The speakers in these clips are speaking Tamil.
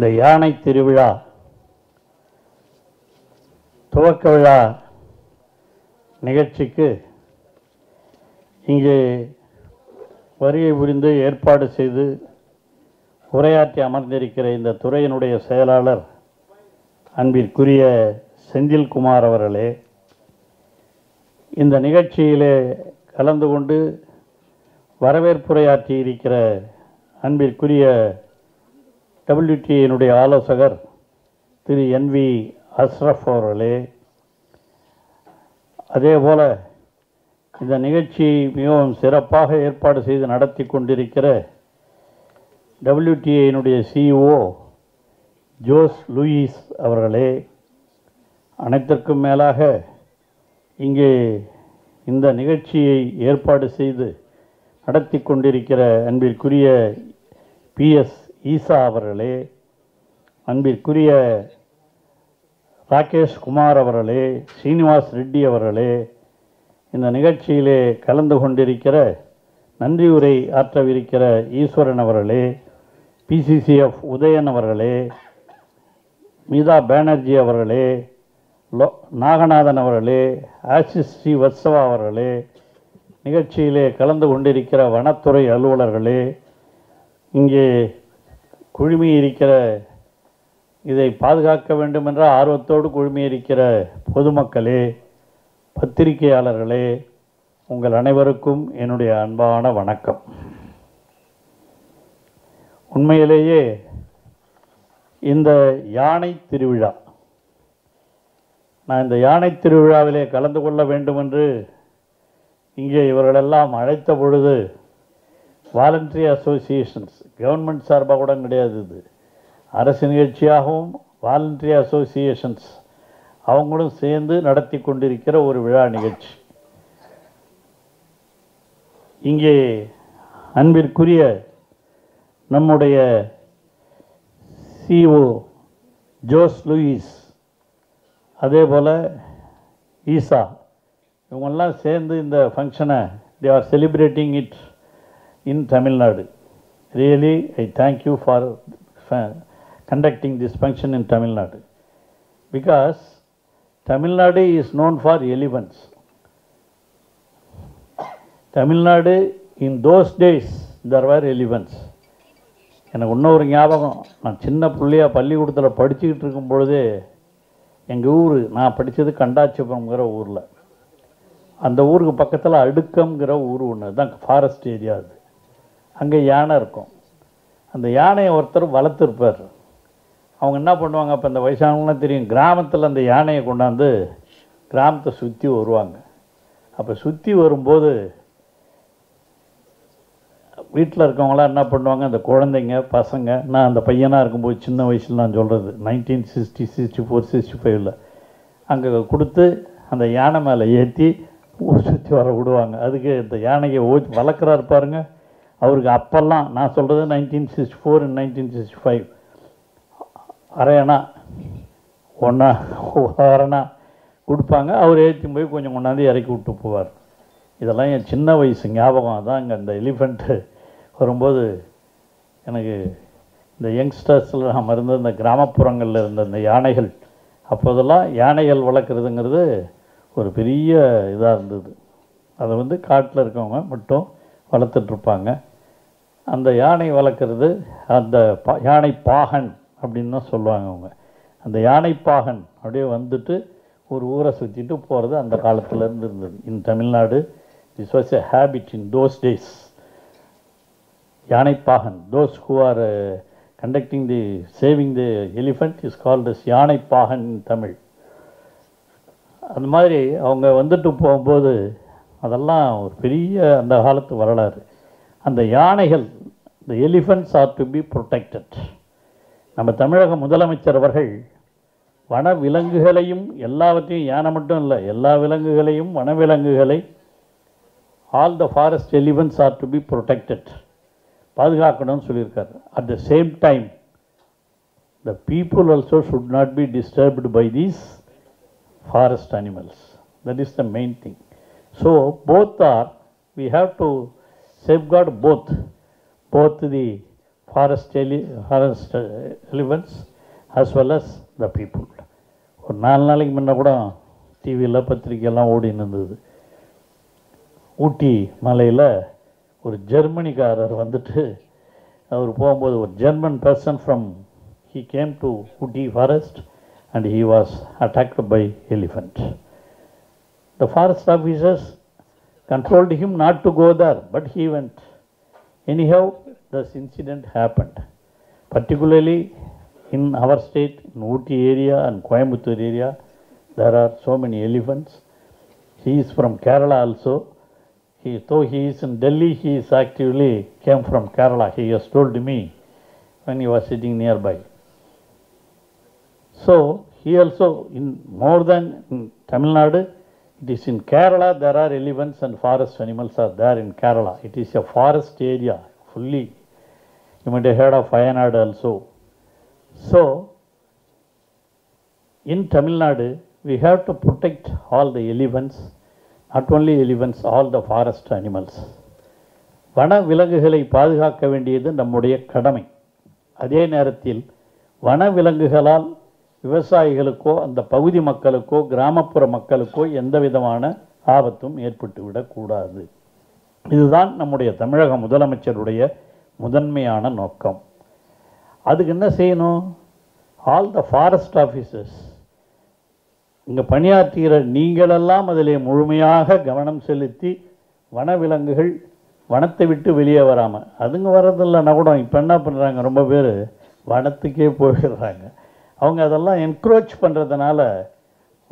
இந்த யானை திருவிழா துவக்க விழா நிகழ்ச்சிக்கு இங்கே வருகை புரிந்து ஏற்பாடு செய்து உரையாற்றி அமர்ந்திருக்கிற இந்த துறையினுடைய செயலாளர் அன்பிற்குரிய செந்தில்குமார் அவர்களே, இந்த நிகழ்ச்சியிலே கலந்து கொண்டு வரவேற்புரையாற்றி இருக்கிற அன்பிற்குரிய WTA ஆலோசகர் திரு NV அஸ்ரஃப் அவர்களே, அதேபோல இந்த நிகழ்ச்சி மிகவும் சிறப்பாக ஏற்பாடு செய்து நடத்தி கொண்டிருக்கிற WTA CEO ஜோஸ் லூயிஸ் அவர்களே, அனைத்திற்கும் மேலாக இங்கே இந்த நிகழ்ச்சியை ஏற்பாடு செய்து நடத்தி கொண்டிருக்கிற அன்பிற்குரிய PS ஈசா அவர்களே, அன்பிற்குரிய ராகேஷ் குமார் அவர்களே, ஸ்ரீனிவாஸ் ரெட்டி அவர்களே, இந்த நிகழ்ச்சியிலே கலந்து கொண்டிருக்கிற நன்றியுரை ஆற்றவிருக்கிற ஈஸ்வரன் அவர்களே, PCCF உதயன் அவர்களே, மீதா பானர்ஜி அவர்களே, நாகநாதன் அவர்களே, ஆசிஸ் ஸ்ரீவத்சவா அவர்களே, நிகழ்ச்சியிலே கலந்து கொண்டிருக்கிற வனத்துறை அலுவலர்களே, இங்கே குழுமியிருக்கிற இதை பாதுகாக்க வேண்டும் என்ற ஆர்வத்தோடு குழுமியிருக்கிற பொதுமக்களே, பத்திரிகையாளர்களே, உங்கள் அனைவருக்கும் என்னுடைய அன்பான வணக்கம். உண்மையிலேயே இந்த யானை திருவிழா, நான் இந்த யானை திருவிழாவிலே கலந்து கொள்ள வேண்டும் என்று இங்கே இவர்களெல்லாம் அழைத்த பொழுது வாலண்டரி அசோசியேஷன்ஸ், கவர்மெண்ட் சார்பாக கூட கிடையாது, இது அரசு நிகழ்ச்சியாகவும் வாலண்டரி அசோசியேஷன்ஸ் அவங்களும் சேர்ந்து நடத்தி கொண்டிருக்கிற ஒரு விழா நிகழ்ச்சி. இங்கே அன்பிற்குரிய நம்முடைய CEO ஜோஸ் லூயிஸ், அதே போல் ஈசா, இவங்கெல்லாம் சேர்ந்து இந்த ஃபங்க்ஷனை they are celebrating it in Tamil Nadu. Really, I thank you for conducting this function in Tamil Nadu, because Tamil Nadu is known for elephants. Tamil Nadu, in those days, there were elephants. எனக்கு இன்னொரு ஞாபகம், நான் சின்ன பிள்ளையாக பள்ளிக்கூடத்தில் படிச்சுக்கிட்டு இருக்கும் பொழுதே எங்கள் ஊர், நான் படித்தது கண்டாச்சிபுரம்ங்கிற ஊரில், அந்த ஊருக்கு பக்கத்தில் அடுக்கம்ங்கிற ஊர் ஒன்று தான் ஃபாரஸ்ட் ஏரியா. அது அங்கே யானை இருக்கும். அந்த யானையை ஒருத்தர் வளர்த்துருப்பார். அவங்க என்ன பண்ணுவாங்க, அப்போ இந்த வயசானவங்களாம் தெரியும், கிராமத்தில் அந்த யானையை கொண்டாந்து கிராமத்தை சுற்றி வருவாங்க. அப்போ சுற்றி வரும்போது வீட்டில் இருக்கவங்களாம் என்ன பண்ணுவாங்க, அந்த குழந்தைங்க பசங்க, நான் அந்த பையனாக இருக்கும்போது சின்ன வயசில் நான் சொல்கிறது 1960, 64, 65 அங்கே கொடுத்து அந்த யானை மேலே ஏற்றி ஊர் சுற்றி வர விடுவாங்க. அதுக்கு இந்த யானையை வளர்க்குறாரு பாருங்க, அவருக்கு அப்போல்லாம் நான் சொல்கிறது 1964 and 1965 அரையணா அரைணா கொடுப்பாங்க. அவர் ஏற்றி போய் கொஞ்சம் கொண்டாந்து இறக்கி விட்டு போவார். இதெல்லாம் என் சின்ன வயசு ஞாபகம். அதான் இங்கே அந்த எலிஃபெண்ட்டு வரும்போது எனக்கு இந்த யங்ஸ்டர்ஸில் நாம் இருந்த இந்த கிராமப்புறங்களில் இருந்த இந்த யானைகள், அப்போதெல்லாம் யானைகள் வளர்க்குறதுங்கிறது ஒரு பெரிய இதாக இருந்தது. அதை வந்து காட்டில் இருக்கவங்க மட்டும் வளர்த்துட்ருப்பாங்க. அந்த யானை வளர்க்குறது அந்த யானை பாகன் அப்படின்னு தான் சொல்லுவாங்க அவங்க. அந்த யானை பாகன் அப்படியே வந்துட்டு ஒரு ஊரை சுற்றிட்டு போகிறது அந்த காலத்துலேருந்து இருந்தது. In Tamil Nadu this was a habit in those days. Yanai pagan, those who are conducting the saving the elephant is called as yanai pagan இன் தமிழ். அந்த மாதிரி அவங்க வந்துட்டு போகும்போது அதெல்லாம் ஒரு பெரிய அந்த காலத்து வரலாறு. அந்த யானைகள், இந்த elephants are to be protected. நம்ம தமிழக முதலமைச்சர் அவர்கள் வன விலங்குகளையும் எல்லாவற்றையும், யானை மட்டும் இல்லை, எல்லா விலங்குகளையும், வனவிலங்குகளை, all the forest elephants are to be protected, பாதுகாக்கணும்னு சொல்லியிருக்காரு. At the same time the people also should not be disturbed by these forest animals. That is the main thing. So both are, we have to safeguard both the forest elephants as well as the people. ஒரு 4 நாளைக்கு முன்ன கூட டிவியில் பத்திரிக்கையெல்லாம் ஓடின்னு இருந்தது. ஊட்டி மலையில் ஒரு ஜெர்மனிக்காரர் வந்துட்டு அவர் போகும்போது ஒரு German person he came to Ooty forest and he was attacked by elephant. The forest officers controlled him not to go there, but he went. Anyhow, this incident happened. Particularly in our state, in Ooty area and Coimbatore area, there are so many elephants. He is from Kerala also. Though he is in Delhi, he is actually came from Kerala. He has told me when he was sitting nearby. So, he also, in more than in Tamil Nadu, it is in Kerala, there are elephants and forest animals are there in Kerala. It is a forest area, fully. You might have heard of Wayanad also. So, in Tamil Nadu, we have to protect all the elephants, not only elephants, all the forest animals. வன விலங்குகளை பாதுகாக்க வேண்டியது நம்முடைய கடமை. அதே நேரத்தில் வன விலங்குகளால் விவசாயிகளுக்கோ அந்த பகுதி மக்களுக்கோ கிராமப்புற மக்களுக்கோ எந்த விதமான ஆபத்தும் ஏற்பட்டுவிடக்கூடாது. இதுதான் நம்முடைய தமிழக முதலமைச்சருடைய முதன்மையான நோக்கம். அதுக்கு என்ன செய்யணும்? ஆல் த ஃபாரஸ்ட் ஆஃபீஸர்ஸ், இங்கே பணியாற்றுகிற நீங்களெல்லாம் அதில் முழுமையாக கவனம் செலுத்தி வனவிலங்குகள் வனத்தை விட்டு வெளியே வராமல், அதுங்க வர்றதில்லைன்னா கூட இப்போ என்ன பண்ணுறாங்க, ரொம்ப பேர் வனத்துக்கே போயிடுறாங்க. அவங்க அதெல்லாம் என்க்ரோச் பண்ணுறதுனால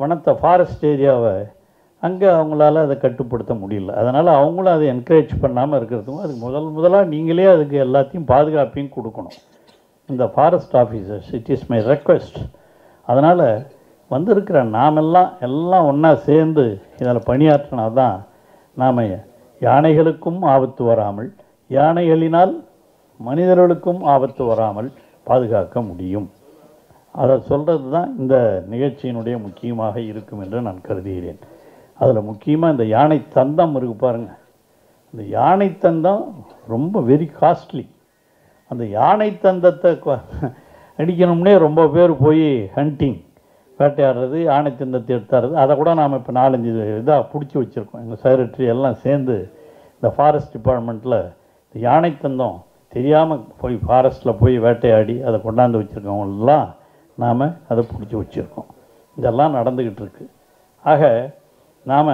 வனத்தை ஃபாரஸ்ட் ஏரியாவை அங்கே அவங்களால அதை கட்டுப்படுத்த முடியல. அதனால் அவங்களும் அதை என்கரேஜ் பண்ணாமல் இருக்கிறதுக்கும் அதுக்கு முதலாக நீங்களே அதுக்கு எல்லாத்தையும் பாதுகாப்பையும் கொடுக்கணும். இந்த forest officers, it is my request. அதனால் வந்திருக்கிற எல்லாம் ஒன்றா சேர்ந்து இதில் பணியாற்றினா தான் நாம் யானைகளுக்கும் ஆபத்து வராமல், யானைகளினால் மனிதர்களுக்கும் ஆபத்து வராமல் பாதுகாக்க முடியும். அதை சொல்கிறது தான் இந்த நிகழ்ச்சியினுடைய முக்கியமாக இருக்கும் என்று நான் கருதுகிறேன். அதில் முக்கியமாக இந்த யானை தந்தம் இருக்குது பாருங்கள். இந்த யானை தந்தம் ரொம்ப வெரி காஸ்ட்லி. அந்த யானை தந்தத்தை அடிக்கணும்னே ரொம்ப பேர் போய் ஹண்டிங் வேட்டையாடுறது, யானை தந்தத்தை எடுத்தாடுறது. அதை கூட நாம் இப்போ 4-5 இதாக பிடிச்சி வச்சுருக்கோம். எங்கள் செக்ரட்டரி எல்லாம் சேர்ந்து இந்த ஃபாரஸ்ட் டிபார்ட்மெண்ட்டில் இந்த யானை தந்தம் தெரியாமல் போய் ஃபாரஸ்ட்டில் போய் வேட்டையாடி அதை கொண்டாந்து வச்சுருக்கவங்களெலாம் நாம் அதை பிடிச்சி வச்சுருக்கோம். இதெல்லாம் நடந்துக்கிட்டு இருக்கு. ஆக நாம்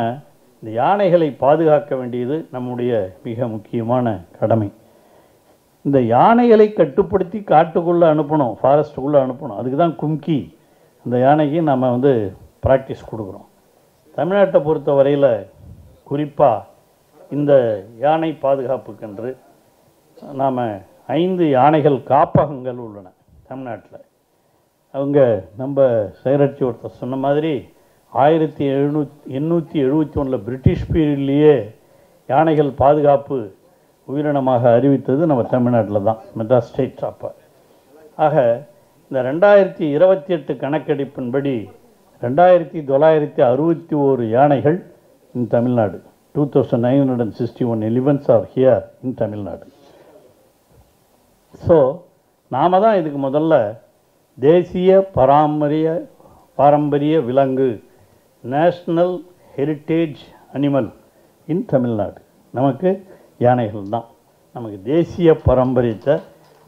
இந்த யானைகளை பாதுகாக்க வேண்டியது நம்முடைய மிக முக்கியமான கடமை. இந்த யானைகளை கட்டுப்படுத்தி காட்டுக்குள்ளே அனுப்பணும், ஃபாரஸ்ட்டுக்குள்ளே அனுப்பணும். அதுக்கு தான் கும்கி அந்த யானைக்கு நம்ம ப்ராக்டிஸ் கொடுக்குறோம். தமிழ்நாட்டை பொறுத்த வரையில் குறிப்பாக இந்த யானை பாதுகாப்புக்கென்று நாம் 5 யானைகள் காப்பகங்கள் உள்ளன தமிழ்நாட்டில். அவங்க நம்ம செக்ரட்டரி ஒருத்தர் சொன்ன மாதிரி 1871 பிரிட்டிஷ் பீரியட்லேயே யானைகள் பாதுகாப்பு உயிரினமாக அறிவித்தது நம்ம தமிழ்நாட்டில் தான், மெட்ராஸ் ஸ்டேட். அப்போ ஆக இந்த 2028 கணக்கெடுப்பின்படி 2961 யானைகள் in Tamil Nadu. 2961 elephants are here in Tamil Nadu. So நாம் தான் இதுக்கு முதல்ல தேசிய பாரம்பரிய விலங்கு, national heritage animal in Tamil Nadu. நமக்கு யானைகள் தான் நமக்கு தேசிய பாரம்பரியத்தை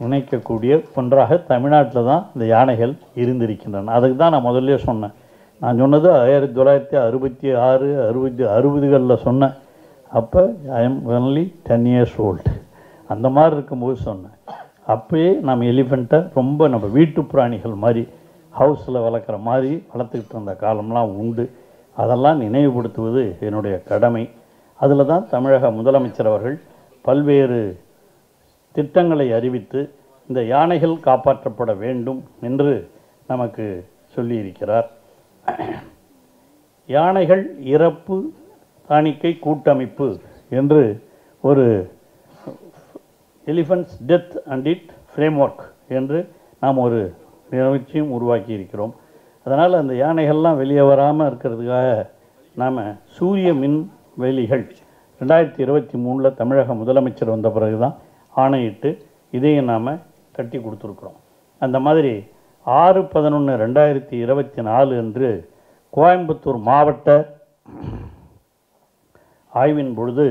நினைக்கக்கூடிய ஒன்றாக தமிழ்நாட்டில் தான் இந்த யானைகள் இருந்திருக்கின்றன. அதுக்கு தான் நான் முதல்ல சொன்னேன். நான் சொன்னது 1966 60களில் சொன்னேன். அப்போ I am only 10 years old. அந்த மாதிரி இருக்கும்போது சொன்னேன். அப்போயே நம்ம எலிஃபெண்ட்டை ரொம்ப நம்ம வீட்டு பிராணிகள் மாதிரி ஹவுஸில் வளர்க்குற மாதிரி வளர்த்துக்கிட்டு இருந்த காலம்லாம் உண்டு. அதெல்லாம் நினைவுபடுத்துவது என்னுடைய கடமை. அதில் தான் தமிழக முதலமைச்சர் அவர்கள் பல்வேறு திட்டங்களை அறிவித்து இந்த யானைகள் காப்பாற்றப்பட வேண்டும் என்று நமக்கு சொல்லியிருக்கிறார். யானைகள் இறப்பு காணிக்கை கூட்டமைப்பு என்று ஒரு elephants death and it framework என்று நாம் ஒரு நிகழ்ச்சியும் உருவாக்கி இருக்கிறோம். அதனால் அந்த யானைகள்லாம் வெளியே வராமல் இருக்கிறதுக்காக நாம் சூரிய மின் வேலிகள் 2023 தமிழக முதலமைச்சர் வந்த பிறகு தான் ஆணையிட்டு இதையும் நாம் கட்டி கொடுத்துருக்குறோம். அந்த மாதிரி 6/11/2024 அன்று கோயம்புத்தூர் மாவட்ட ஆய்வின் பொழுது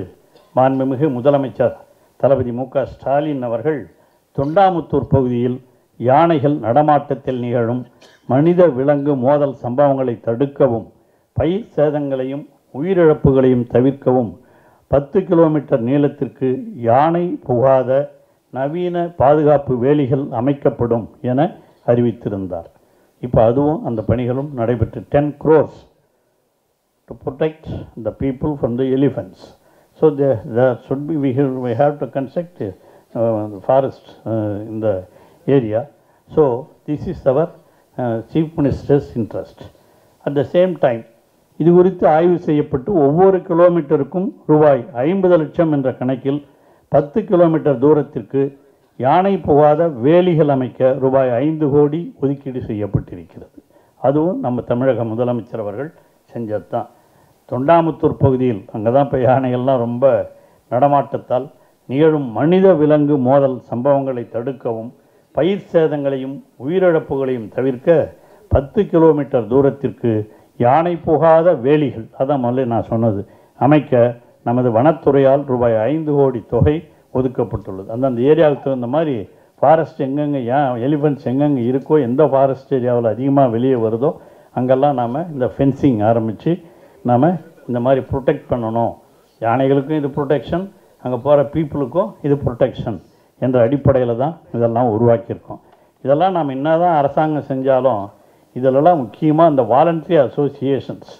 மாண்புமிகு முதலமைச்சர் தளபதி மு க ஸ்டாலின் அவர்கள் தொண்டாமுத்தூர் பகுதியில் யானைகள் நடமாட்டத்தில் நிகழும் மனித விலங்கு மோதல் சம்பவங்களை தடுக்கவும் பயிர் சேதங்களையும் உயிரிழப்புகளையும் தவிர்க்கவும் 10 கிலோமீட்டர் நீளத்திற்கு யானை புகாத நவீன பாதுகாப்பு வேலிகள் அமைக்கப்படும் என அறிவித்திருந்தார். இப்போ அதுவும் அந்த பணிகளும் நடைபெற்று 10 crores to protect the people from the elephants. So there should be, we have to construct forest in the area. So this is our Chief Minister's interest. At the same time, இது குறித்து ஆய்வு செய்யப்பட்டு ஒவ்வொரு கிலோமீட்டருக்கும் ரூபாய் 50 லட்சம் என்ற கணக்கில் 10 கிலோமீட்டர் தூரத்திற்கு யானை புகாத வேலிகள் அமைக்க ரூபாய் 5 கோடி ஒதுக்கீடு செய்யப்பட்டிருக்கிறது. அதுவும் நம்ம தமிழக முதலமைச்சர் அவர்கள் செஞ்சது தான். தொண்டாமுத்தூர் பகுதியில் அங்கே தான் இப்போ யானைகள்லாம் ரொம்ப நடமாட்டத்தால் நிகழும் மனித விலங்கு மோதல் சம்பவங்களை தடுக்கவும் பயிர் சேதங்களையும் உயிரிழப்புகளையும் தவிர்க்க 10 கிலோமீட்டர் தூரத்திற்கு யானை புகாத வேலிகள், அதான் முதல்ல நான் சொன்னது, அமைக்க நமது வனத்துறையால் ரூபாய் 5 கோடி தொகை ஒதுக்கப்பட்டுள்ளது. அந்தந்த ஏரியாவுக்கு தகுந்த மாதிரி ஃபாரஸ்ட் எங்கெங்கே எலிஃபென்ட்ஸ் எங்கெங்கே இருக்கோ, எந்த ஃபாரஸ்ட் ஏரியாவில் அதிகமாக வெளியே வருதோ அங்கெல்லாம் நாம் இந்த ஃபென்சிங் ஆரம்பித்து நாம் இந்த மாதிரி ப்ரொடெக்ட் பண்ணணும். யானைகளுக்கும் இது ப்ரொடெக்ஷன், அங்கே போகிற பீப்புளுக்கும் இது ப்ரொடெக்ஷன் என்ற அடிப்படையில் தான் இதெல்லாம் உருவாக்கியிருக்கோம். இதெல்லாம் நாம் என்ன தான் அரசாங்கம் செஞ்சாலும் இதிலெல்லாம் முக்கியமாக இந்த voluntary associations,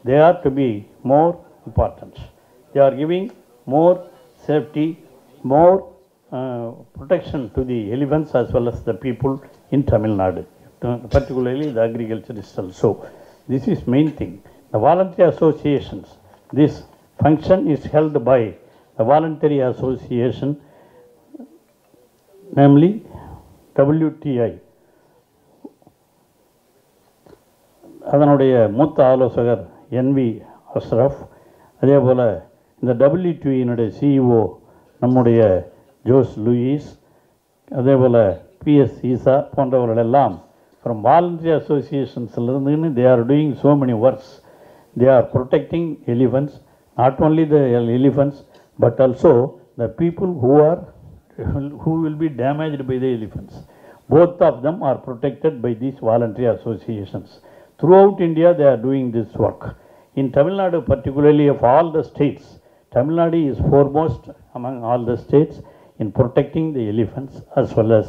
they are to be more importance. They are giving more safety, more protection to the elephants as well as the people in Tamil Nadu, particularly the agriculturists also. This is main thing. The voluntary associations, this function is held by the voluntary association, namely WTI. அதனுடைய மூத்த ஆலோசகர் NV அஷ்ரஃப், அதே போல் இந்த WTIயினுடைய CEO நம்முடைய ஜோஸ் லூயிஸ், அதே போல் PS ஈசா போன்றவர்களெல்லாம் ஃப்ரம் வாலண்டரி அசோசியேஷன்ஸ்லேருந்து they are doing so many works. They are protecting elephants, not only the elephants but also the people who will be damaged by the elephants. Both of them are protected by these voluntary associations. Throughout India they are doing this work. In Tamil Nadu, particularly of all the states, Tamil Nadu is foremost among all the states in protecting the elephants as well as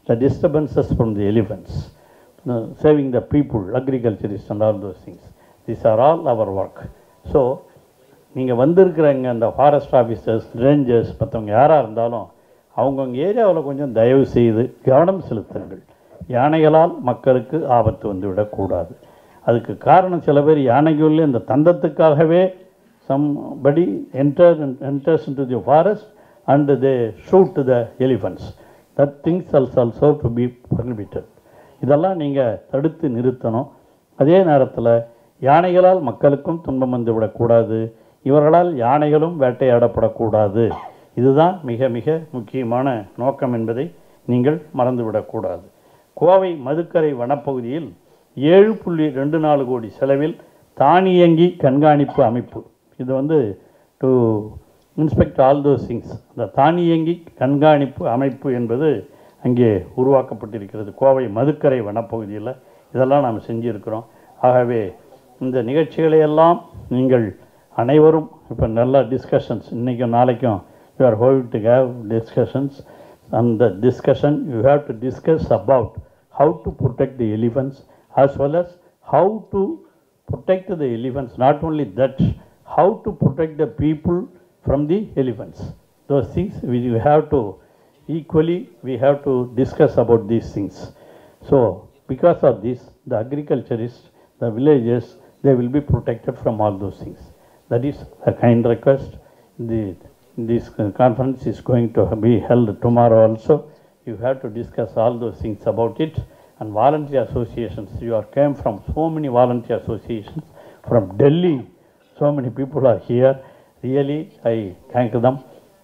the disturbances from the elephants, saving the people, agriculturists and all those things. These are all our work. So, நீங்கள் வந்திருக்கிறவங்க அந்த ஃபாரஸ்ட் ஆஃபீஸர்ஸ், ரேஞ்சர்ஸ், மற்றவங்க யாராக இருந்தாலும் அவங்கவுங்க ஏரியாவில் கொஞ்சம் தயவு செய்து கவனம் செலுத்துங்கள். யானைகளால் மக்களுக்கு ஆபத்து வந்துவிடக்கூடாது. அதுக்கு காரணம் சில பேர் யானைகளில் இந்த தந்தத்துக்காகவே somebody enters into the forest and they shoot the elephants. That things also to be prohibited. இதெல்லாம் நீங்கள் தடுத்து நிறுத்தணும். அதே நேரத்தில் யானைகளால் மக்களுக்கும் துன்பம் வந்து விடக்கூடாது, இவர்களால் யானைகளும் வேட்டையாடப்படக்கூடாது. இதுதான் மிக மிக முக்கியமான நோக்கம் என்பதை நீங்கள் மறந்துவிடக்கூடாது. கோவை மதுக்கரை வனப்பகுதியில் 7.24 கோடி செலவில் தானியங்கி கண்காணிப்பு அமைப்பு, இது to inspect all those things, இந்த தானியங்கி கண்காணிப்பு அமைப்பு என்பது அங்கே உருவாக்கப்பட்டிருக்கிறது கோவை மதுக்கரை வனப்பகுதியில். இதெல்லாம் நாம் செஞ்சுருக்கிறோம். ஆகவே இந்த நிகழ்ச்சிகளையெல்லாம் நீங்கள் அனைவரும் இப்போ நல்லா டிஸ்கஷன்ஸ், இன்றைக்கும் நாளைக்கும் you are hold to have discussions. அந்த discussion you have to discuss about how to protect the elephants as well as how to protect the elephants. Not only that, how to protect the people from the elephants. Those things we have to equally, we have to discuss about these things. So because of this, the agriculturists, the villagers, they will be protected from all those things. That is a kind request. This conference is going to be held tomorrow also. You have to discuss all those things about it. And voluntary associations, you are came from so many voluntary associations from Delhi. So many people are here. Really, I thank them.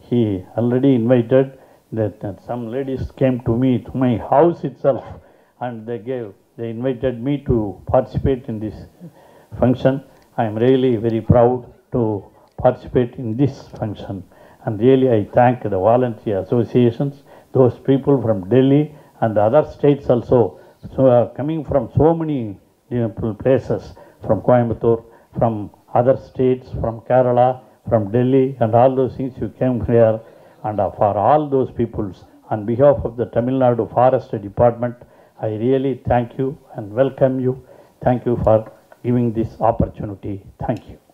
He already invited that some ladies came to me, to my house itself, and they invited me to participate in this function. I am really very proud to participate in this function, and really I thank the volunteer associations, those people from Delhi and the other states also, so coming from so many places, from Coimbatore, from other states, from Kerala, from Delhi, and all those things you came here. And for all those peoples, on behalf of the Tamil Nadu Forest Department, I really thank you and welcome you. Thank you for giving this opportunity. Thank you.